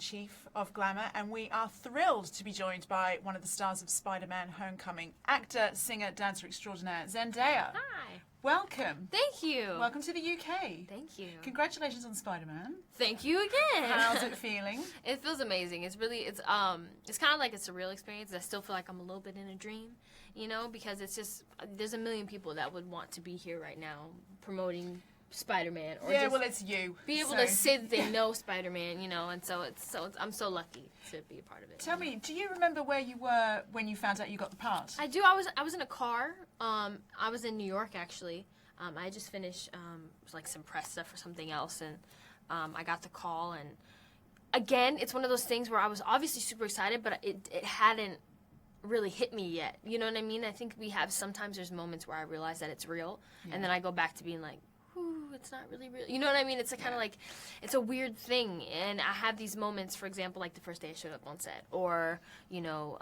editor-in-chief of Glamour, and we are thrilled to be joined by one of the stars of Spider-Man Homecoming, actor, singer, dancer extraordinaire, Zendaya. Hi. Welcome. Thank you. Welcome to the UK. Thank you. Congratulations on Spider-Man. Thank you again. How's it feeling? It feels amazing. It's kind of like a surreal experience. I still feel like I'm a little bit in a dream, you know, because it's just, there's a million people that would want to be here right now promoting Spider-Man, or yeah, just well, it's you. be able to say that they know Spider-Man, you know, and so I'm so lucky to be a part of it. Tell me, do you remember where you were when you found out you got the part? I do. I was in a car. I was in New York actually. I just finished like some press stuff for something else, and I got the call. And again, it's one of those things where I was obviously super excited, but it hadn't really hit me yet. You know what I mean? I think sometimes there's moments where I realize that it's real, and then I go back to being like, it's not really real. You know what I mean? It's kind of like, it's a weird thing. And I have these moments, for example, like the first day I showed up on set, or, you know,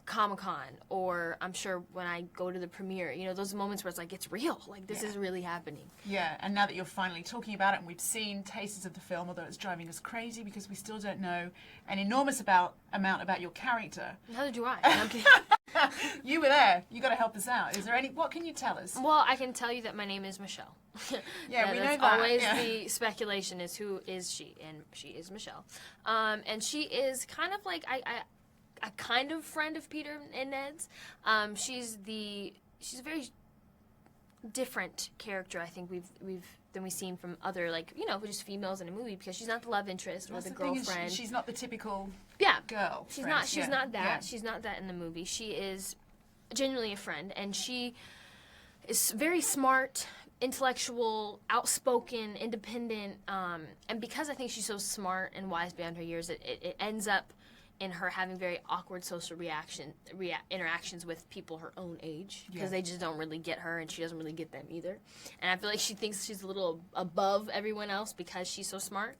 Comic-Con, or I'm sure when I go to the premiere, you know, those moments where it's like, it's real. Like, this is really happening. Yeah, and now that you're finally talking about it, and we've seen tastes of the film, although it's driving us crazy because we still don't know an enormous amount about your character. Neither do I. I'm kidding. You were there. You got to help us out. What can you tell us? Well, I can tell you that my name is Michelle. Yeah, we know that. Always the speculation is, who is she? And she is Michelle. And she is kind of like a kind of friend of Peter and Ned's. She's a very different character, I think than we've seen from other, like, you know, just females in a movie, because she's not the love interest or the girlfriend. She's not the typical girl. She's not that. Yeah. She's not that in the movie. She is genuinely a friend, and she is very smart, intellectual, outspoken, independent, and because I think she's so smart and wise beyond her years, it ends up in her having very awkward social interactions with people her own age, because they just don't really get her, and she doesn't really get them either. And I feel like she thinks she's a little above everyone else because she's so smart.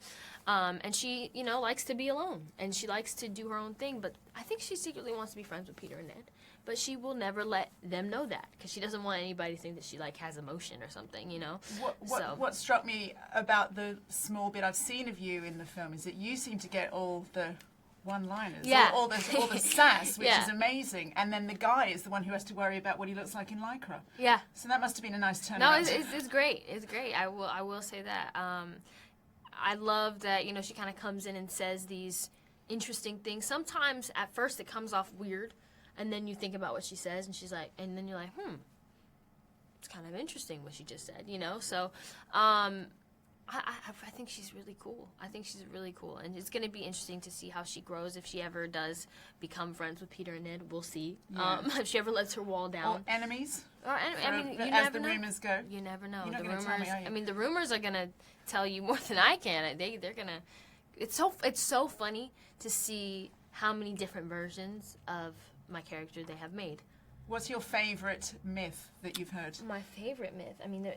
And she, you know, likes to be alone, and she likes to do her own thing, but I think she secretly wants to be friends with Peter and Ned. But she will never let them know that, because she doesn't want anybody to think that she, like, has emotion or something, you know? What struck me about the small bit I've seen of you in the film is that you seem to get all the one-liners, all the sass, which is amazing, and then the guy is the one who has to worry about what he looks like in Lycra. Yeah. So that must have been a nice turnaround. No, it's great. It's great. I will say that. I love that, you know, she kind of comes in and says these interesting things. Sometimes at first it comes off weird, and then you think about what she says, and she's like, and then you're like, it's kind of interesting what she just said, you know? So, I think she's really cool. I think she's really cool, and it's going to be interesting to see how she grows. If she ever does become friends with Peter and Ned, we'll see. Yeah. If she ever lets her wall down. Or enemies. I mean, you as never the know. rumors go. You never know. You're not the going to tell me, are you? I mean, the rumors are going to tell you more than I can. They're going to. It's so funny to see how many different versions of my character they have made. What's your favorite myth that you've heard? My favorite myth. I mean,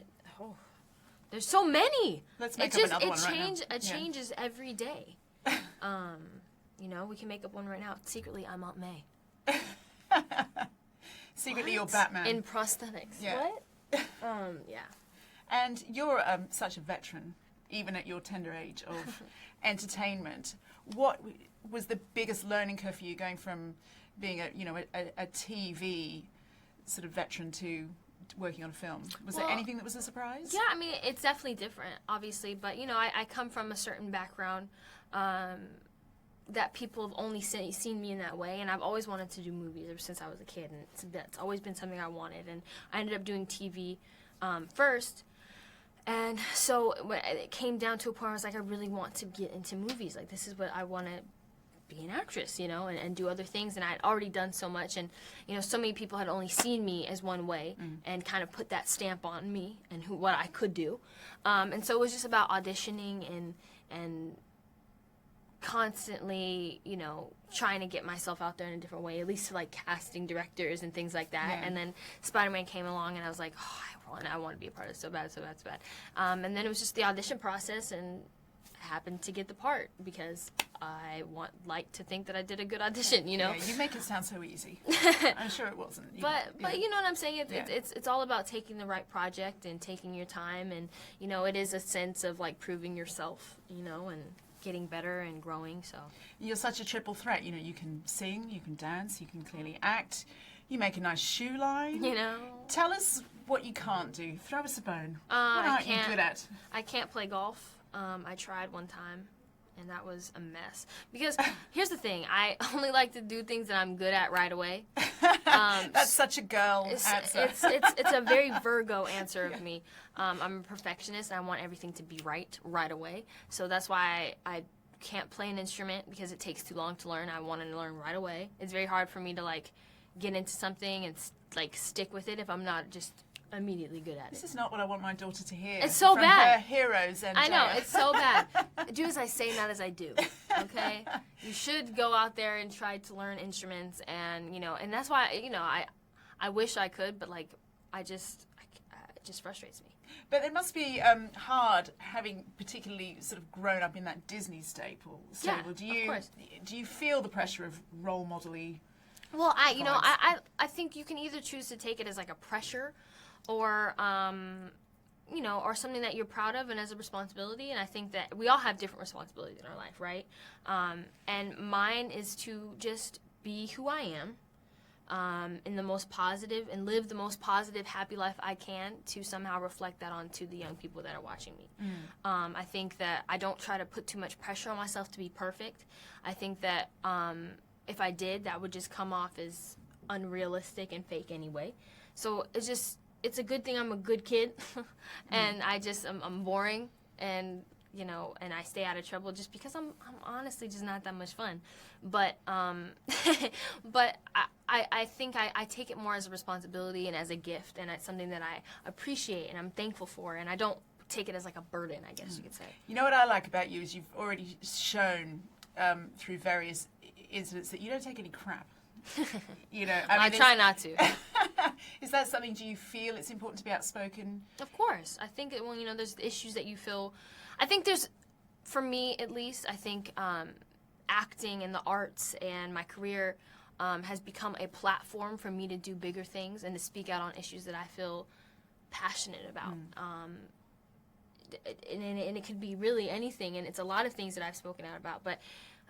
there's so many. Let's make up another one right now. It changes every day. You know, we can make up one right now. Secretly, I'm Aunt May. Secretly, you're Batman. In prosthetics. Yeah. What? Yeah. And you're such a veteran, even at your tender age of entertainment. What was the biggest learning curve for you, going from being a TV sort of veteran to working on a film? Was there anything that was a surprise? Yeah, I mean, it's definitely different, obviously, but, you know, I come from a certain background that people have only seen me in that way, and I've always wanted to do movies ever since I was a kid, and that's always been something I wanted, and I ended up doing TV first, and so when it came down to a point where I was like, I really want to get into movies. Like, this is what I want to be an actress, you know, and do other things, and I'd already done so much, and, you know, so many people had only seen me as one way, and kind of put that stamp on me and what I could do, and so it was just about auditioning and constantly, you know, trying to get myself out there in a different way, at least to, like, casting directors and things like that, and then Spider-Man came along, and I was like, I want to be a part of it so bad, and then it was just the audition process, and happened to get the part because I like to think that I did a good audition, you know. Yeah, you make it sound so easy. I'm sure it wasn't. But you know what I'm saying? It's all about taking the right project and taking your time, and, you know, it is a sense of, like, proving yourself, you know, and getting better and growing. So You're such a triple threat. You know, you can sing, you can dance, you can clearly act. You make a nice shoe line. you know, Tell us what you can't do. Throw us a bone. What I aren't you can't. good at? I can't play golf. I tried one time, and that was a mess. Because here's the thing: I only like to do things that I'm good at right away. That's such a girl answer. It's a very Virgo answer of me. I'm a perfectionist, and I want everything to be right away. So that's why I can't play an instrument, because it takes too long to learn. I want to learn right away. It's very hard for me to like get into something and like stick with it if I'm not just immediately good at This it. is not what I want my daughter to hear. It's so from bad. Her heroes and I know, it's so bad. Do as I say, not as I do. Okay? You should go out there and try to learn instruments, and you know, and that's why, you know, I wish I could, but like it just frustrates me. But it must be hard having particularly sort of grown up in that Disney stable. Yeah, Do of course. Do you feel the pressure of role modelly? Well, vibes? I think you can either choose to take it as like a pressure, or you know, or something that you're proud of and as a responsibility. And I think that we all have different responsibilities in our life, right? And mine is to just be who I am, in the most positive, and live the most positive, happy life I can, to somehow reflect that onto the young people that are watching me. I think that I don't try to put too much pressure on myself to be perfect. I think that if I did, that would just come off as unrealistic and fake anyway. So it's a good thing I'm a good kid, and I'm boring, and you know, and I stay out of trouble just because I'm honestly just not that much fun. But but I think I take it more as a responsibility and as a gift, and it's something that I appreciate and I'm thankful for, and I don't take it as like a burden, I guess you could say. You know what I like about you is you've already shown through various incidents that you don't take any crap. You know, I try not to. Is that something? Do you feel it's important to be outspoken? Of course. I think that when, you know, there's issues that you feel, I think there's, for me at least, I think acting and the arts and my career has become a platform for me to do bigger things and to speak out on issues that I feel passionate about. And it could be really anything, and it's a lot of things that I've spoken out about, but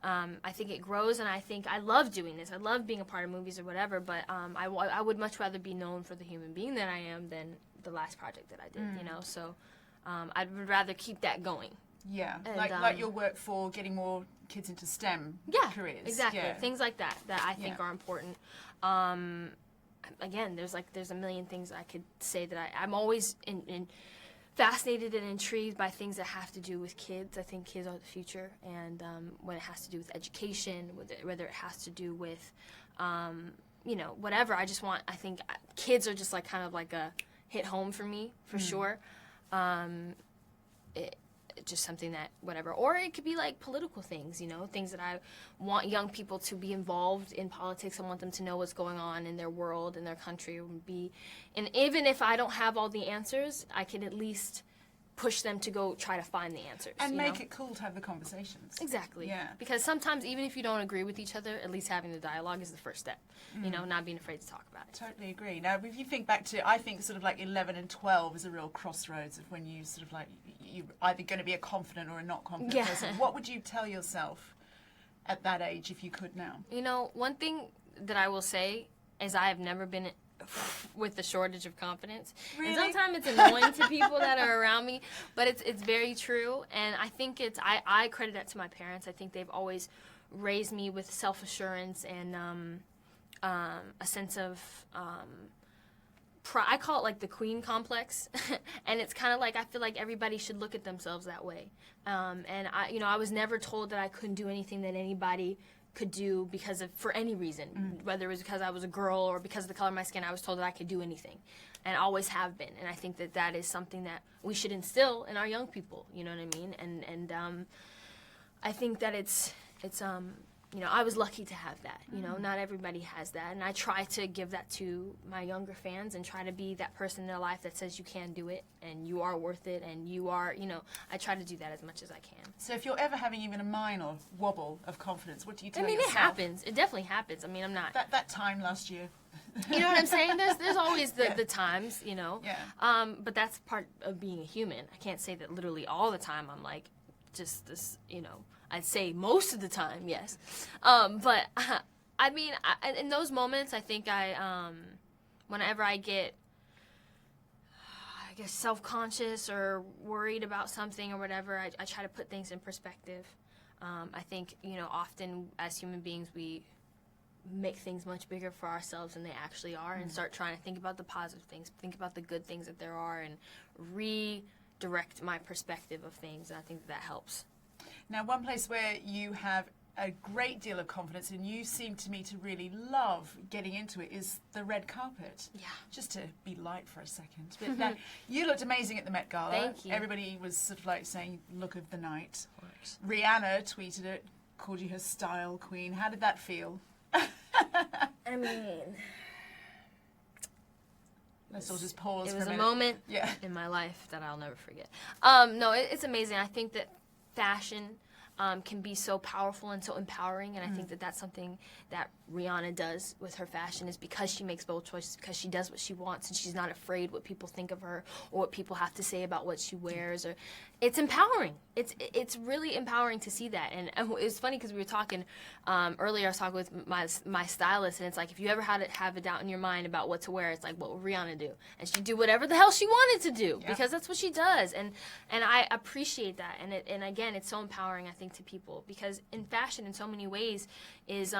I think it grows, and I think I love doing this. I love being a part of movies or whatever, but I would much rather be known for the human being that I am than the last project that I did, you know? So I'd rather keep that going. Yeah, And, like your work for getting more kids into STEM careers. Exactly. Yeah. Things like that I think are important. Again, there's a million things I could say that I'm always fascinated and intrigued by things that have to do with kids. I think kids are the future, and when it has to do with education, whether it has to do with, you know, whatever. I think kids are just like kind of like a hit home for me, for sure. Just something that, whatever. Or it could be like political things, you know, things that I want young people to be involved in politics. I want them to know what's going on in their world, in their country, and even if I don't have all the answers, I can at least push them to go try to find the answers. And you make know? it cool to have the conversations. Exactly. Yeah. Because sometimes, even if you don't agree with each other, at least having the dialogue is the first step. You know, not being afraid to talk about it. Totally agree. Now, if you think back to, I think sort of like 11 and 12 is a real crossroads of when you sort of like, you're either going to be a confident or a not confident person. What would you tell yourself at that age if you could now? You know, one thing that I will say is I have never been with the shortage of confidence. Really? And sometimes it's annoying to people that are around me, but it's very true. And I think I credit that to my parents. I think they've always raised me with self-assurance and a sense of I call it like the queen complex, and it's kind of like I feel like everybody should look at themselves that way. And I was never told that I couldn't do anything that anybody could do for any reason, whether it was because I was a girl or because of the color of my skin. I was told that I could do anything, and always have been. And I think that is something that we should instill in our young people. You know what I mean? And I think that it's you know, I was lucky to have that. You know, not everybody has that. And I try to give that to my younger fans and try to be that person in their life that says you can do it and you are worth it and you are, you know, I try to do that as much as I can. So if you're ever having even a minor wobble of confidence, what do you tell yourself? It happens. It definitely happens. I mean, I'm not... That time last year. You know what I'm saying? There's always the times, you know. Yeah. But that's part of being a human. I can't say that literally all the time I'm like just this, you know... I'd say most of the time, yes. But I mean, in those moments, I think whenever I get, I guess, self-conscious or worried about something or whatever, I try to put things in perspective. I think, often as human beings, we make things much bigger for ourselves than they actually are, and start trying to think about the positive things, think about the good things that there are, and redirect my perspective of things, and I think that helps. Now, one place where you have a great deal of confidence, and you seem to me to really love getting into it, is the red carpet. Yeah. Just to be light for a second. But now, you looked amazing at the Met Gala. Thank you. Everybody was sort of like saying, look of the night. Of course. Rihanna tweeted it, called you her style queen. How did that feel? I mean, Let's all just pause it for was a a minute. moment Yeah. in my life that I'll never forget. No, it's amazing. I think that fashion can be so powerful and so empowering, and I think that that's something that Rihanna does with her fashion, is because she makes bold choices, because she does what she wants, and she's not afraid what people think of her or what people have to say about what she wears. Or it's empowering. It's really empowering to see that. And it's funny because we were talking earlier. I was talking with my stylist, and it's like, if you ever had to have a doubt in your mind about what to wear, it's like, what would Rihanna do? And she'd do whatever the hell she wanted to do, because that's what she does. And I appreciate that. And again, it's so empowering, I think, to people, because in fashion, in so many ways, is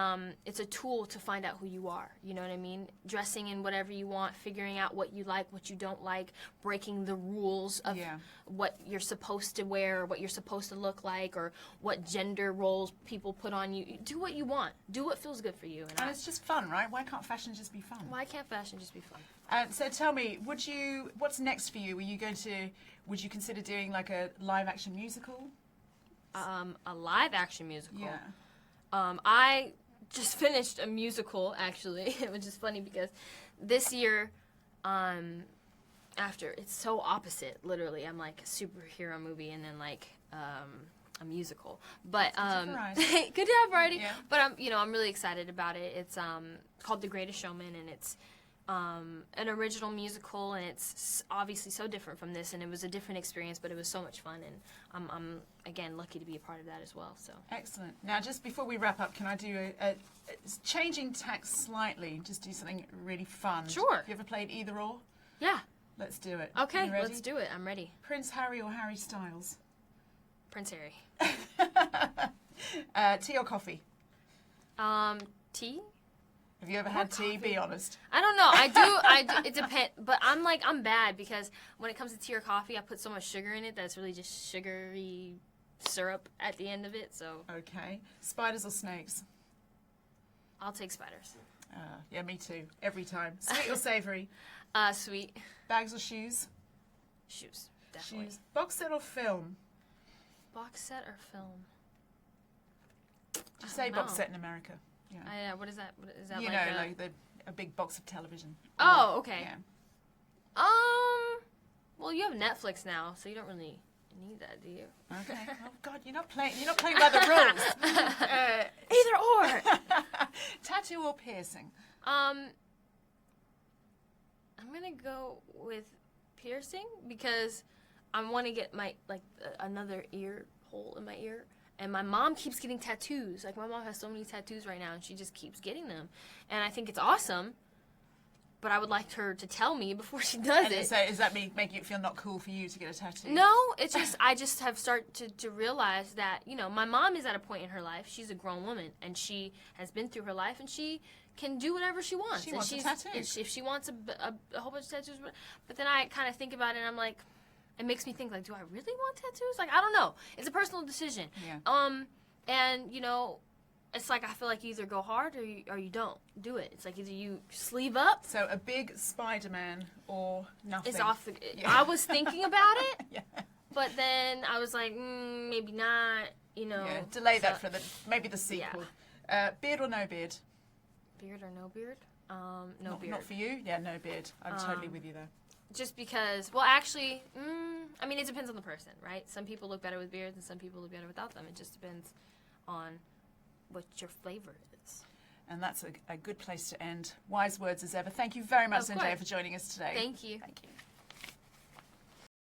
it's a tool to find out who you are. You know what I mean? Dressing in whatever you want, figuring out what you like, what you don't like, breaking the rules of what you're supposed to wear, or what you're supposed to look like, or what gender roles people put on you. Do what you want. Do what feels good for you. And it's just fun, right? Why can't fashion just be fun? Why can't fashion just be fun? So tell me, what's next for you? Would you consider doing like a live action musical? A live action musical. Yeah. I just finished a musical, actually, which is funny because this year, after, it's so opposite, literally. I'm like a superhero movie and then like a musical. But good to have variety. Yeah. But I'm really excited about it. It's called The Greatest Showman, and it's an original musical, and it's obviously so different from this, and it was a different experience, but it was so much fun, and I'm again lucky to be a part of that as well. So excellent. Now, just before we wrap up, can I do a changing tack slightly? Just do something really fun. Sure. Have you ever played either or? yeah. Let's do it. Okay, You ready? let's do it. I'm ready. Prince Harry or Harry Styles? Prince Harry. Tea or coffee? Tea? Have you ever had tea? Be honest. I don't know. I do. It depends. But I'm bad, because when it comes to tea or coffee, I put so much sugar in it that it's really just sugary syrup at the end of it. So Okay. Spiders or snakes? I'll take spiders. Yeah, me too. Every time. Sweet or savory? Sweet. Bags or shoes? Shoes. Definitely. Shoes. Box set or film? Box set or film? Do you say box set in America? Yeah. What is that? Is that You like know, a... like a big box of television. Oh, okay. Yeah. Well, you have Netflix now, so you don't really need that, do you? Okay. Oh God, you're not playing by the rules. Either or. Tattoo or piercing? I'm gonna go with piercing, because I want to get my another ear hole in my ear. And my mom keeps getting tattoos. Like, my mom has so many tattoos right now, and she just keeps getting them. And I think it's awesome, but I would like her to tell me before she does And it. so does that make it feel not cool for you to get a tattoo? No, it's just, I just have started to realize that, my mom is at a point in her life. She's a grown woman, and she has been through her life, and she can do whatever she wants. She wants a tattoo. If she wants a whole bunch of tattoos. But then I kind of think about it, and I'm like, it makes me think, like, do I really want tattoos? Like, I don't know. It's a personal decision. Yeah. And, it's like, I feel like you either go hard or you don't do it. It's like either you sleeve up. So a big Spider-Man or nothing. It's off the... Yeah. I was thinking about it, Yeah. but then I was like, maybe not, Yeah. Delay that for maybe the sequel. Yeah. Beard or no beard? Beard or no beard? No beard. Not for you? Yeah, no beard. I'm totally with you there. Just because, well, actually, I mean, it depends on the person, right? Some people look better with beards and some people look better without them. It just depends on what your flavor is. And that's a good place to end. Wise words as ever. Thank you very much, Of Zendaya, course. for joining us today. Thank you. Thank you.